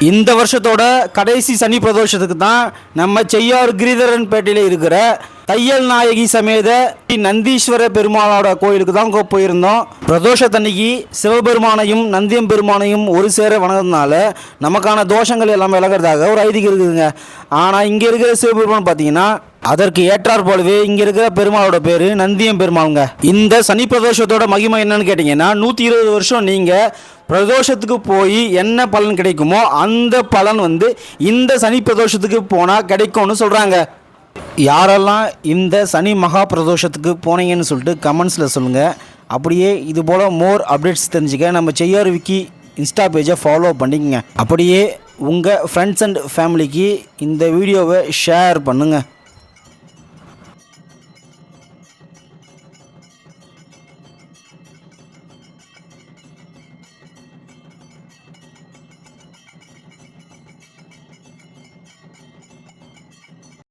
இந்த வருஷத்தோட கடைசி சனி பிரதோஷத்துக்கு தான் நம்ம செய்யார் கிரிதரன்பேட்டையில் இருக்கிற தையல் நாயகி சமேத நந்தீஸ்வர பெருமாளோட கோயிலுக்கு தான் போயிருந்தோம். பிரதோஷத்தன்னைக்கு சிவபெருமானையும் நந்தியம் பெருமானையும் ஒரு சேர வணங்குறதுனால நமக்கான தோஷங்கள் எல்லாம் விலகிறதாக ஒரு ஐதீகம் இருக்குதுங்க. ஆனால் இங்கே இருக்கிற சிவபெருமான் பார்த்தீங்கன்னா அதற்கு ஏற்றார் போலவே இங்கே இருக்கிற பெருமாளோட பேர் நந்தியம் பெருமாளுங்க. இந்த சனி பிரதோஷத்தோட மகிமை என்னன்னு கேட்டிங்கன்னா 120 வருஷம் நீங்கள் பிரதோஷத்துக்கு போய் என்ன பலன் கிடைக்குமோ அந்த பலன் இந்த சனி பிரதோஷத்துக்கு போனால் கிடைக்கும்னு சொல்கிறாங்க. யாரெல்லாம் இந்த சனி மகா பிரதோஷத்துக்கு போனீங்கன்னு சொல்லிட்டு கமெண்ட்ஸில் சொல்லுங்கள். அப்படியே இது போல் மோர் அப்டேட்ஸ் தெரிஞ்சுக்க நம்ம செய்யார் விக்கி இன்ஸ்டா பேஜை ஃபாலோ பண்ணிக்கங்க. அப்படியே உங்கள் ஃப்ரெண்ட்ஸ் அண்ட் ஃபேமிலிக்கு இந்த வீடியோவை ஷேர் பண்ணுங்கள்.